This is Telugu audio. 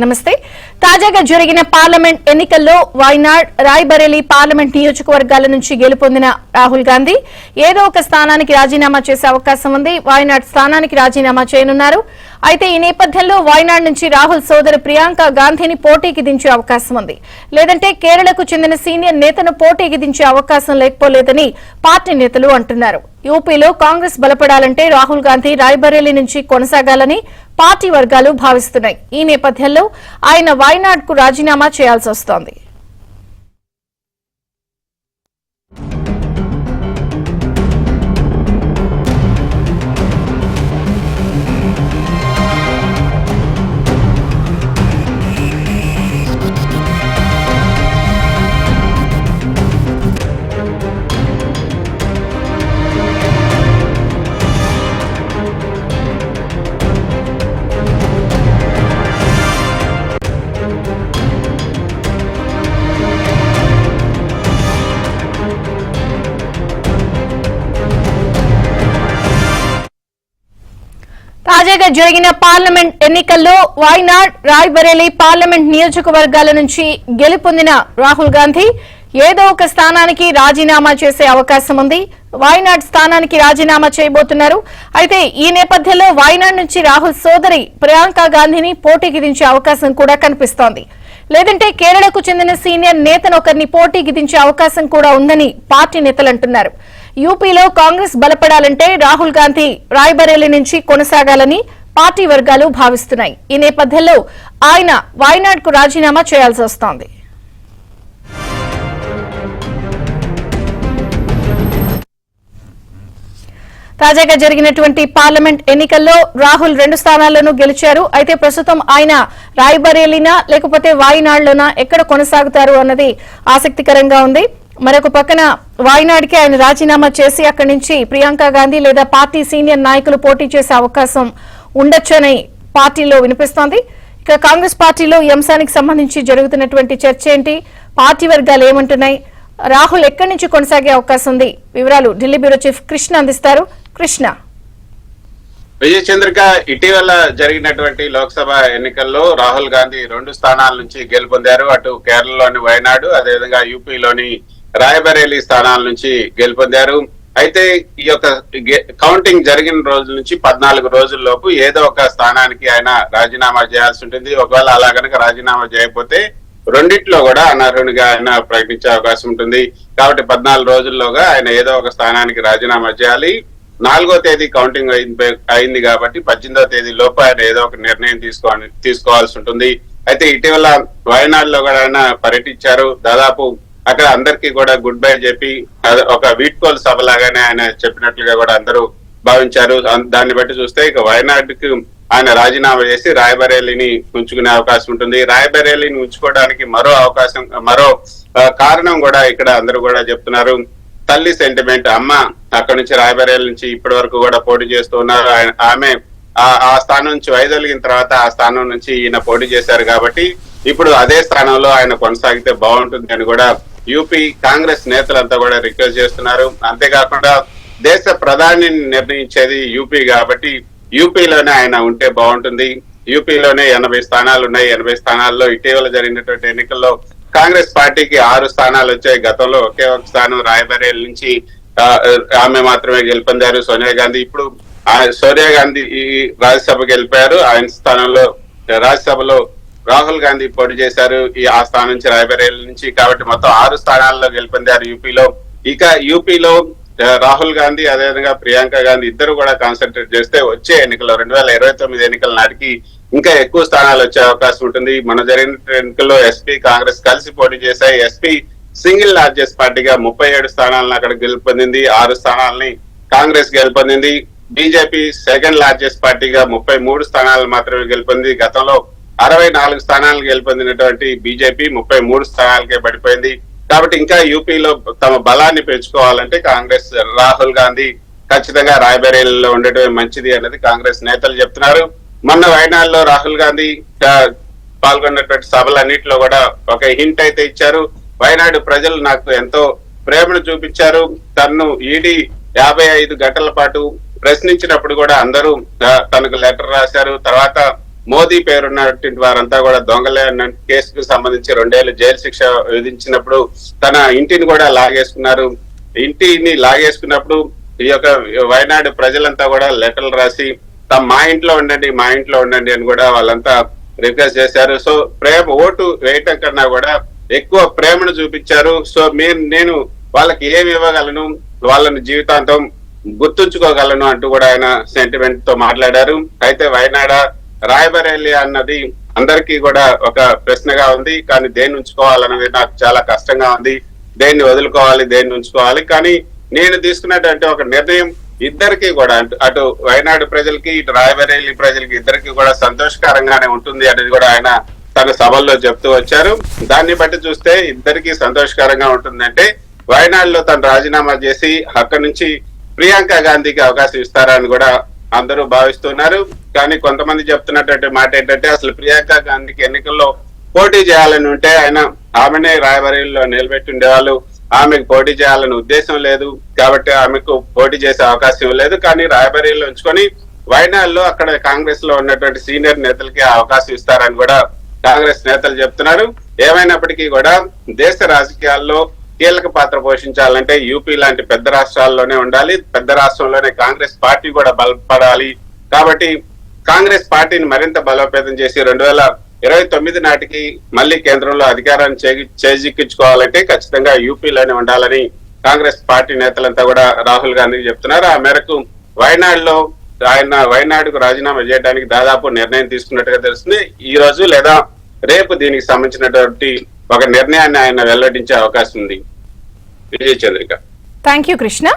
నమస్తే. తాజాగా జరిగిన పార్లమెంట్ ఎన్నికల్లో వైనాడ్, రాయ్బరేలీ పార్లమెంట్ నియోజకవర్గాల నుంచి గెలుపొందిన రాహుల్ గాంధీ ఏదో ఒక స్థానానికి రాజీనామా చేసే అవకాశం ఉంది. వైనాడ్ స్థానానికి రాజీనామా చేయనున్నారు. అయితే ఈ నేపథ్యంలో వైనాడ్ నుంచి రాహుల్ సోదరి ప్రియాంక గాంధీని పోటీకి దించే అవకాశం ఉంది. లేదంటే కేరళకు చెందిన సీనియర్ నేతను పోటీకి దించే అవకాశం లేకపోలేదని పార్టీ నేతలు అంటున్నారు. యూపీలో కాంగ్రెస్ బలపడాలంటే రాహుల్ గాంధీ రాయ్బరేలీ నుంచి కొనసాగాలని పార్టీ వర్గాలు భావిస్తున్నాయి. ఈ నేపథ్యంలో ఆయన వైనాడ్ కు రాజీనామా చేయాల్సి వస్తోంది. తాజాగా జరిగిన పార్లమెంట్ ఎన్నికల్లో వైనాడ్, రాయ్బరేలీ పార్లమెంట్ నియోజకవర్గాల నుంచి గెలుపొందిన రాహుల్ గాంధీ ఏదో ఒక స్థానానికి రాజీనామా చేసే అవకాశం ఉంది. వైనాడ్ స్థానానికి రాజీనామా చేయబోతున్నారు. అయితే ఈ నేపథ్యంలో వైనాడ్ నుంచి రాహుల్ సోదరి ప్రియాంక గాంధీని పోటీకి దించే అవకాశం కూడా కనిపిస్తోంది. లేదంటే కేరళకు చెందిన సీనియర్ నేతను ఒకరిని పోటీకి దించే అవకాశం కూడా ఉందని పార్టీ నేతలు అంటున్నారు. యూపీలో కాంగ్రెస్ బలపడాలంటే రాహుల్ గాంధీ రాయ్బరేలీ నుంచి కొనసాగాలని పార్టీ వర్గాలు భావిస్తున్నాయి. ఈ నేపథ్యంలో ఆయన వైనాడ్ కు రాజీనామా చేయాల్సి వస్తోంది. తాజాగా జరిగినటువంటి పార్లమెంట్ ఎన్నికల్లో రాహుల్ 2 స్థానాల్లోనూ గెలిచారు. అయితే ప్రస్తుతం ఆయన రాయ్బరేలీనా లేకపోతే వైనాడ్లోనా ఎక్కడ కొనసాగుతారు అన్నది ఆసక్తికరంగా ఉంది. మరొక పక్కన వైనాడ్కి ఆయన రాజీనామా చేసి అక్కడి నుంచి ప్రియాంక గాంధీ లేదా పార్టీ సీనియర్ నాయకులు పోటీ చేసే అవకాశం ఉండొచ్చని పార్టీలో వినిపిస్తోంది. ఇక కాంగ్రెస్ పార్టీలో ఈ అంశానికి సంబంధించి జరుగుతున్నటువంటి చర్చ ఏంటి, పార్టీ వర్గాలు ఏమంటున్నాయి, రాహుల్ ఎక్కడి నుంచి కొనసాగే అవకాశం ఉంది, వివరాలు ఢిల్లీ బ్యూరో చీఫ్ కృష్ణ అందిస్తారు. కృష్ణ. విజయచంద్రిక, ఇటీవల జరిగినటువంటి లోక్సభ ఎన్నికల్లో రాహుల్ గాంధీ 2 స్థానాల నుంచి గెలుపొందారు. అటు కేరళలోని వైనాడు, అదేవిధంగా యూపీలోని రాయ్బరేలీ స్థానాల నుంచి గెలుపొందారు. అయితే ఈ యొక్క కౌంటింగ్ జరిగిన రోజుల నుంచి 14 రోజుల్లోపు ఏదో ఒక స్థానానికి ఆయన రాజీనామా చేయాల్సి ఉంటుంది. ఒకవేళ అలా కనుక రాజీనామా చేయకపోతే రెండిట్లో కూడా అనర్హునిగా ఆయన ప్రకటించే అవకాశం ఉంటుంది. కాబట్టి 14 రోజుల్లోగా ఆయన ఏదో ఒక స్థానానికి రాజీనామా చేయాలి. 4వ తేదీ కౌంటింగ్ అయింది కాబట్టి 18వ తేదీ లోపు ఆయన ఏదో ఒక నిర్ణయం తీసుకోవాల్సి ఉంటుంది. అయితే ఇటీవల వయనాడ్ లో కూడా ఆయన పర్యటించారు. దాదాపు అక్కడ అందరికీ కూడా గుడ్ బై చెప్పి ఒక వీడ్కోలు సభ లాగానే ఆయన చెప్పినట్లుగా కూడా అందరూ భావించారు. దాన్ని బట్టి చూస్తే ఇక వయనాడ్ కి ఆయన రాజీనామా చేసి రాయ్బరేలీని ఉంచుకునే అవకాశం ఉంటుంది. రాయ్బరేలీని ఉంచుకోవడానికి మరో కారణం కూడా ఇక్కడ అందరూ కూడా చెప్తున్నారు. తల్లి సెంటిమెంట్. అమ్మ అక్కడి నుంచి రాయ్బరేలీ నుంచి ఇప్పటి వరకు కూడా పోటీ చేస్తూ ఉన్నారు. ఆమె ఆ స్థానం నుంచి వైదొలిగిన తర్వాత ఆ స్థానం నుంచి ఈయన పోటీ చేశారు కాబట్టి ఇప్పుడు అదే స్థానంలో ఆయన కొనసాగితే బాగుంటుంది అని కూడా యూపీ కాంగ్రెస్ నేతలంతా కూడా రిక్వెస్ట్ చేస్తున్నారు. అంతేకాకుండా దేశ ప్రధానిని నిర్ణయించేది యూపీ కాబట్టి యూపీలోనే ఆయన ఉంటే బాగుంటుంది. యూపీలోనే 80 స్థానాలు ఉన్నాయి. 80 స్థానాల్లో ఇటీవల జరిగినటువంటి ఎన్నికల్లో కాంగ్రెస్ పార్టీకి 6 స్థానాలు వచ్చాయి. గతంలో ఒకే ఒక స్థానం రాయ్బరేలీ నుంచి ఆమె మాత్రమే గెలుపొందారు, సోనియా గాంధీ. ఇప్పుడు సోనియా గాంధీ ఈ రాజ్యసభకు వెళ్ళిపోయారు. ఆయన స్థానంలో రాజ్యసభలో రాహుల్ గాంధీ పోటీ చేశారు ఆ స్థానం నుంచి రాయ్బరేలీ నుంచి. కాబట్టి మొత్తం 6 స్థానాల్లో గెలుపొందారు యూపీలో. ఇక యూపీలో రాహుల్ గాంధీ అదేవిధంగా ప్రియాంక గాంధీ ఇద్దరు కూడా కాన్సన్ట్రేట్ చేస్తే వచ్చే ఎన్నికల్లో 2029 ఎన్నికల నాటికి ఇంకా ఎక్కువ స్థానాలు వచ్చే అవకాశం ఉంటుంది. మన జరిగిన ఎన్నికల్లో ఎస్పీ కాంగ్రెస్ కలిసి పోటీ చేశాయి. ఎస్పీ సింగిల్ లార్జెస్ట్ పార్టీగా 37 స్థానాలను అక్కడ గెలుపొందింది. 6 స్థానాలని కాంగ్రెస్ గెలుపొందింది. బీజేపీ సెకండ్ లార్జెస్ట్ పార్టీగా 33 స్థానాలు మాత్రమే గెలుపొంది. గతంలో 64 స్థానాలు గెలుపొందినటువంటి బీజేపీ 33 స్థానాలకే పడిపోయింది. కాబట్టి ఇంకా యూపీలో తమ బలాన్ని పెంచుకోవాలంటే కాంగ్రెస్ రాహుల్ గాంధీ ఖచ్చితంగా రాయ్బరేలీలో ఉండటమే మంచిది అన్నది కాంగ్రెస్ నేతలు చెప్తున్నారు. మొన్న వయనాడ్లో రాహుల్ గాంధీ పాల్గొన్నటువంటి సభలన్నింటిలో కూడా ఒక హింట్ అయితే ఇచ్చారు. వయనాడు ప్రజలు నాకు ఎంతో ప్రేమను చూపించారు. తనను ఈడీ 55 గంటల పాటు ప్రశ్నించినప్పుడు కూడా అందరూ తనకు లెటర్ రాశారు. తర్వాత మోదీ పేరున్నటువంటి వారంతా కూడా దొంగలే అన్న కేసుకు సంబంధించి 2 ఏళ్లు జైలు శిక్ష విధించినప్పుడు తన ఇంటిని కూడా లాగేసుకున్నారు. ఇంటిని లాగేసుకున్నప్పుడు ఈ యొక్క వయనాడు ప్రజలంతా కూడా లెటర్లు రాసి మా ఇంట్లో ఉండండి అని కూడా వాళ్ళంతా రిక్వెస్ట్ చేశారు. సో ఓటు వేయటం కన్నా కూడా ఎక్కువ ప్రేమను చూపించారు. సో నేను వాళ్ళకి ఏమి ఇవ్వగలను, వాళ్ళని జీవితాంతం గుర్తుంచుకోగలను అంటూ కూడా ఆయన సెంటిమెంట్ తో మాట్లాడారు. అయితే వయనాడ రాయబరేలి అన్నది అందరికీ కూడా ఒక ప్రశ్నగా ఉంది. కానీ దేన్ని ఉంచుకోవాలన్నది నాకు చాలా కష్టంగా ఉంది. దేన్ని వదులుకోవాలి, దేన్ని ఉంచుకోవాలి. కానీ నేను తీసుకున్నటువంటి ఒక నిర్ణయం ఇద్దరికి కూడా అటు వయనాడు ప్రజలకి ఇటు రాయబరేలి ప్రజలకి ఇద్దరికి కూడా సంతోషకరంగానే ఉంటుంది అనేది కూడా ఆయన తన సభల్లో చెప్తూ వచ్చారు. దాన్ని బట్టి చూస్తే ఇద్దరికి సంతోషకరంగా ఉంటుందంటే వయనాడులో తను రాజీనామా చేసి అక్కడి నుంచి ప్రియాంక గాంధీకి అవకాశం ఇస్తారని కూడా అందరూ భావిస్తున్నారు. కానీ కొంతమంది చెప్తున్నటువంటి మాట ఏంటంటే అసలు ప్రియాంక గాంధీకి ఎన్నికల్లో పోటీ చేయాలని ఉంటే ఆయన ఆమెనే రాయబరేలిలో నిలబెట్టి ఉండేవాళ్ళు. ఆమెకు పోటీ చేయాలని ఉద్దేశం లేదు కాబట్టి ఆమెకు పోటీ చేసే అవకాశం లేదు. కానీ రాయబరేలిలో ఉంచుకొని వయనాడులో అక్కడ కాంగ్రెస్ లో ఉన్నటువంటి సీనియర్ నేతలకి అవకాశం ఇస్తారని కూడా కాంగ్రెస్ నేతలు చెప్తున్నారు. ఏమైనప్పటికీ కూడా దేశ రాజకీయాల్లో కీలక పాత్ర పోషించాలంటే యూపీ లాంటి పెద్ద రాష్ట్రాల్లోనే ఉండాలి. పెద్ద రాష్ట్రంలోనే కాంగ్రెస్ పార్టీ కూడా బలపడాలి. కాబట్టి కాంగ్రెస్ పార్టీని మరింత బలోపేతం చేసి 2029 నాటికి మళ్ళీ కేంద్రంలో అధికారాన్ని చేజిక్కించుకోవాలంటే ఖచ్చితంగా యూపీలోనే ఉండాలని కాంగ్రెస్ పార్టీ నేతలంతా కూడా రాహుల్ గాంధీకి చెప్తున్నారు. ఆ మేరకు వయనాడులో ఆయన వయనాడుకు రాజీనామా చేయడానికి దాదాపు నిర్ణయం తీసుకున్నట్టుగా తెలుస్తుంది. ఈ రోజు లేదా రేపు దీనికి సంబంధించినటువంటి ఒక నిర్ణయాన్ని ఆయన వెల్లడించే అవకాశం ఉంది. విజయ చంద్రిక. Thank you Krishna.